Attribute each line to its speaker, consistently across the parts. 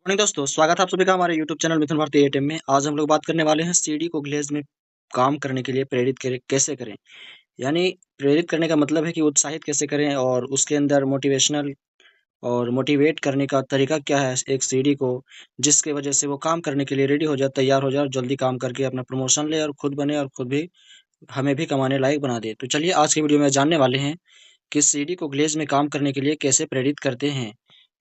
Speaker 1: Morning दोस्तों, स्वागत है आप सभी का हमारे यूट्यूब चैनल मिथुन भारती एटीएम में। आज हम लोग बात करने वाले हैं सीडी को ग्लेज में काम करने के लिए प्रेरित कैसे करें। यानी प्रेरित करने का मतलब है कि उत्साहित कैसे करें और उसके अंदर मोटिवेशनल और मोटिवेट करने का तरीका क्या है एक सीडी को, जिसके वजह से वो काम करने के लिए रेडी हो जाए, तैयार हो जाए और जल्दी काम करके अपना प्रमोशन ले और खुद बने और खुद भी हमें भी कमाने लायक बना दे। तो चलिए आज की वीडियो में जानने वाले हैं कि सीडी को ग्लेज़ में काम करने के लिए कैसे प्रेरित करते हैं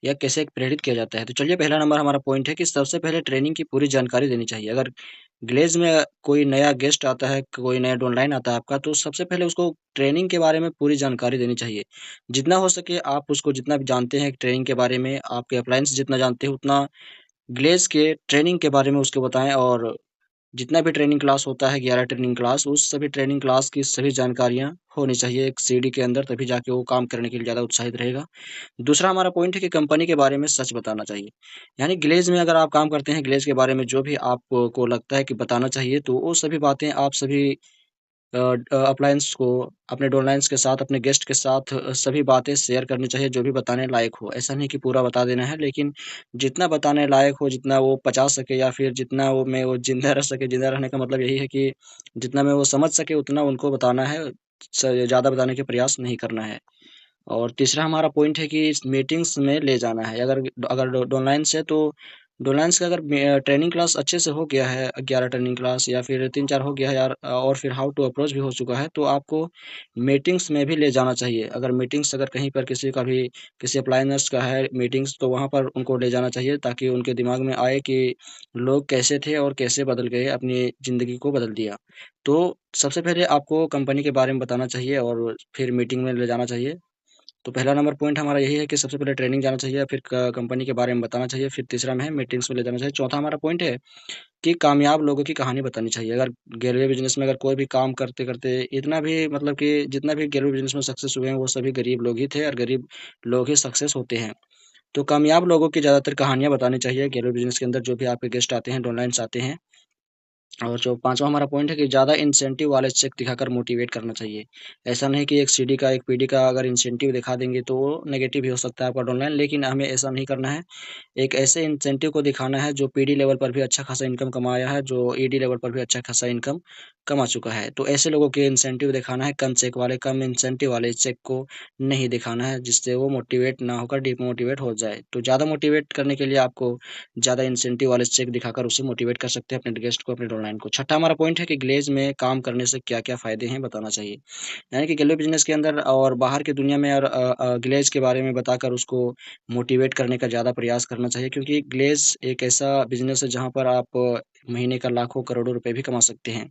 Speaker 1: या कैसे प्रेरित किया जाता है। तो चलिए पहला नंबर हमारा पॉइंट है कि सबसे पहले ट्रेनिंग की पूरी जानकारी देनी चाहिए। अगर ग्लेज़ में कोई नया गेस्ट आता है, कोई नया डाउनलाइन आता है आपका, तो सबसे पहले उसको ट्रेनिंग के बारे में पूरी जानकारी देनी चाहिए। जितना हो सके आप उसको जितना भी जानते हैं ट्रेनिंग के बारे में, आपके अप्लायंस जितना जानते हैं उतना ग्लेज़ के ट्रेनिंग के बारे में उसको बताएँ। और जितना भी ट्रेनिंग क्लास होता है 11 ट्रेनिंग क्लास, उस सभी ट्रेनिंग क्लास की सभी जानकारियाँ होनी चाहिए एक सीडी के अंदर, तभी जाके वो काम करने के लिए ज़्यादा उत्साहित रहेगा। दूसरा हमारा पॉइंट है कि कंपनी के बारे में सच बताना चाहिए। यानी ग्लेज़ में अगर आप काम करते हैं, ग्लेज़ के बारे में जो भी आपको लगता है कि बताना चाहिए, तो वो सभी बातें आप सभी अप्लायंस को, अपने डाउनलाइन्स के साथ, अपने गेस्ट के साथ सभी बातें शेयर करनी चाहिए जो भी बताने लायक हो। ऐसा नहीं कि पूरा बता देना है, लेकिन जितना बताने लायक हो, जितना वो पचा सके या फिर जितना वो ज़िंदा रह सके। ज़िंदा रहने का मतलब यही है कि जितना में वो समझ सके उतना उनको बताना है, ज़्यादा बताने के प्रयास नहीं करना है। और तीसरा हमारा पॉइंट है कि इस मीटिंग्स में ले जाना है। अगर अगर डोनलाइंस है तो डोनलाइंस का अगर ट्रेनिंग क्लास अच्छे से हो गया है, 11 ट्रेनिंग क्लास या फिर 3-4 हो गया है यार, और फिर हाउ टू अप्रोच भी हो चुका है, तो आपको मीटिंग्स में भी ले जाना चाहिए। अगर कहीं पर किसी का भी, किसी अप्लायंस का है मीटिंग्स, तो वहाँ पर उनको ले जाना चाहिए ताकि उनके दिमाग में आए कि लोग कैसे थे और कैसे बदल गए, अपनी ज़िंदगी को बदल दिया। तो सबसे पहले आपको कंपनी के बारे में बताना चाहिए और फिर मीटिंग में ले जाना चाहिए। तो पहला नंबर पॉइंट हमारा यही है कि सबसे पहले ट्रेनिंग जाना चाहिए, फिर कंपनी के बारे में बताना चाहिए, फिर तीसरा में है मीटिंग्स में ले जाना चाहिए। चौथा हमारा पॉइंट है कि कामयाब लोगों की कहानी बतानी चाहिए। अगर गिरवी बिजनेस में अगर कोई भी काम करते करते इतना भी, मतलब कि जितना भी गिरवी बिजनेस में सक्सेस हुए हैं वो सभी गरीब लोग ही थे और गरीब लोग ही सक्सेस होते हैं। तो कामयाब लोगों की ज़्यादातर कहानियां बतानी चाहिए गिरवी बिजनेस के अंदर, जो भी आपके गेस्ट आते हैं, डॉनलाइंस आते हैं। और जो पाँचवा हमारा पॉइंट है कि ज़्यादा इंसेंटिव वाले चेक दिखाकर मोटिवेट करना चाहिए। ऐसा नहीं कि एक सीडी का, एक पीडी का अगर इंसेंटिव दिखा देंगे तो वो नेगेटिव भी हो सकता है आपका डाउनलाइन, लेकिन हमें ऐसा नहीं करना है। एक ऐसे इंसेंटिव को दिखाना है जो पीडी लेवल पर भी अच्छा खासा इनकम कमाया है, जो ईडी लेवल पर भी अच्छा खासा इनकम कमा चुका है। तो ऐसे लोगों के इंसेंटिव दिखाना है, कम चेक वाले, कम इंसेंटिव वाले चेक को नहीं दिखाना है, जिससे वो मोटिवेट ना होकर डिमोटिवेट हो जाए। तो ज़्यादा मोटिवेट करने के लिए आपको ज़्यादा इंसेंटिव वाले चेक दिखाकर उसे मोटिवेट कर सकते हैं, अपने गेस्ट को, अपने डाउनलाइन को। छठा हमारा पॉइंट है कि ग्लेज़ में काम करने से क्या-क्या फ़ायदे हैं बताना चाहिए। यानी कि गैलवे बिज़नेस के अंदर और बाहर की दुनिया में और ग्लेज़ के बारे में बताकर उसको मोटिवेट करने का ज़्यादा प्रयास करना चाहिए, क्योंकि ग्लेज़ एक ऐसा बिज़नेस है जहाँ पर आप महीने का लाखों करोड़ों रुपए भी कमा सकते हैं।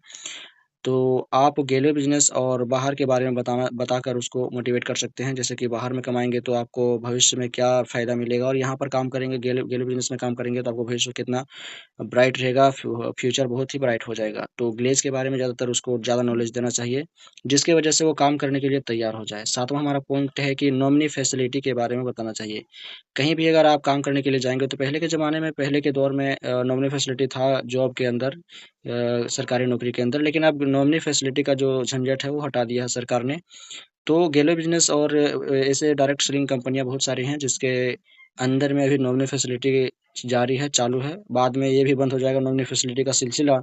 Speaker 1: तो आप गैलवे बिज़नेस और बाहर के बारे में बताकर उसको मोटिवेट कर सकते हैं। जैसे कि बाहर में कमाएँगे तो आपको भविष्य में क्या फ़ायदा मिलेगा, और यहाँ पर काम करेंगे, गैलवे बिज़नेस में काम करेंगे तो आपको भविष्य कितना ब्राइट रहेगा, फ्यूचर बहुत ही ब्राइट हो जाएगा। तो ग्लेज़ के बारे में ज़्यादातर उसको ज़्यादा नॉलेज देना चाहिए, जिसकी वजह से वो काम करने के लिए तैयार हो जाए। सातवां हमारा पॉइंट है कि नॉमिनी फैसिलिटी के बारे में बताना चाहिए। कहीं भी अगर आप काम करने के लिए जाएँगे तो पहले के ज़माने में, पहले के दौर में नॉमिनी फैसिलिटी था जॉब के अंदर, सरकारी नौकरी के अंदर, लेकिन अब नॉमिनी फैसिलिटी का जो झंझट है वो हटा दिया है सरकार ने। तो गैलवे बिज़नेस और ऐसे डायरेक्ट सेलिंग कंपनियाँ बहुत सारी हैं जिसके अंदर में अभी नॉमिनी फैसिलिटी जारी है, चालू है। बाद में ये भी बंद हो जाएगा नॉमिनी फैसिलिटी का सिलसिला।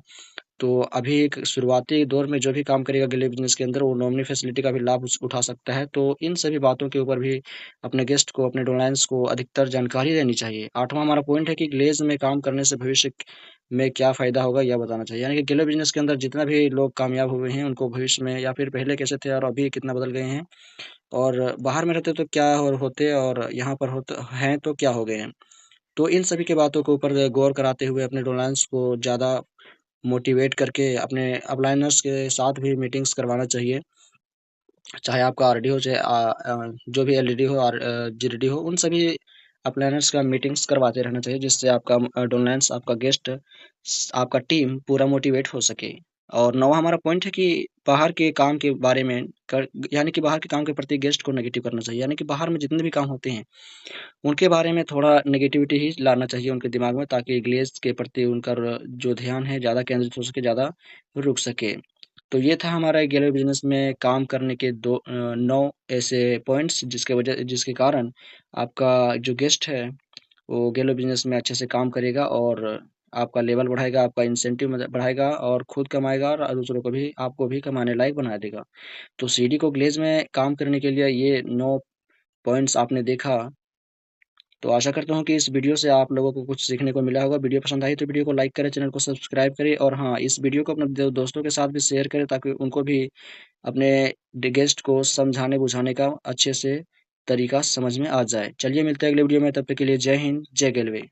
Speaker 1: तो अभी एक शुरुआती दौर में जो भी काम करेगा गैलवे बिज़नेस के अंदर, वो नॉमिनी फैसिलिटी का भी लाभ उठा सकता है। तो इन सभी बातों के ऊपर भी अपने गेस्ट को, अपने डाउनलाइन्स को अधिकतर जानकारी देनी चाहिए। आठवां हमारा पॉइंट है कि ग्लेज़ में काम करने से भविष्य में क्या फ़ायदा होगा यह बताना चाहिए। यानी कि गैलवे बिज़नेस के अंदर जितना भी लोग कामयाब हुए हैं उनको भविष्य में, या फिर पहले कैसे थे और अभी कितना बदल गए हैं, और बाहर में रहते तो क्या और होते, और यहाँ पर होते हैं तो क्या हो गए हैं। तो इन सभी की बातों के ऊपर गौर कराते हुए अपने डाउनलाइन्स को ज़्यादा मोटिवेट करके अपने अपलाइनर्स के साथ भी मीटिंग्स करवाना चाहिए। चाहे आपका आरडी हो, चाहे जो भी एलईडी हो, जीडीडी हो, उन सभी अपलाइनर्स का मीटिंग्स करवाते रहना चाहिए, जिससे आपका डाउनलाइन्स, आपका गेस्ट, आपका टीम पूरा मोटिवेट हो सके। और नौवां हमारा पॉइंट है कि बाहर के काम के बारे में यानी कि बाहर के काम के प्रति गेस्ट को नेगेटिव करना चाहिए। यानी कि बाहर में जितने भी काम होते हैं उनके बारे में थोड़ा नेगेटिविटी ही लाना चाहिए उनके दिमाग में, ताकि ग्लेज़ के प्रति उनका जो ध्यान है ज़्यादा केंद्रित हो सके, ज़्यादा रुक सके। तो ये था हमारा गैलवे बिज़नेस में काम करने के 9 ऐसे पॉइंट्स जिसके कारण आपका जो गेस्ट है वो गेलो बिज़नेस में अच्छे से काम करेगा और आपका लेवल बढ़ाएगा, आपका इंसेंटिव बढ़ाएगा और खुद कमाएगा और दूसरों को भी आपको भी कमाने लायक बना देगा। तो सीडी को ग्लेज़ में काम करने के लिए ये 9 पॉइंट्स आपने देखा, तो आशा करता हूँ कि इस वीडियो से आप लोगों को कुछ सीखने को मिला होगा। वीडियो पसंद आई तो वीडियो को लाइक करें, चैनल को सब्सक्राइब करें और हाँ, इस वीडियो को अपने दोस्तों के साथ भी शेयर करें ताकि उनको भी अपने गेस्ट को समझाने-बुझाने का अच्छे से तरीका समझ में आ जाए। चलिए मिलते हैं अगले वीडियो में, तब तक के लिए जय हिंद, जय गेलवे।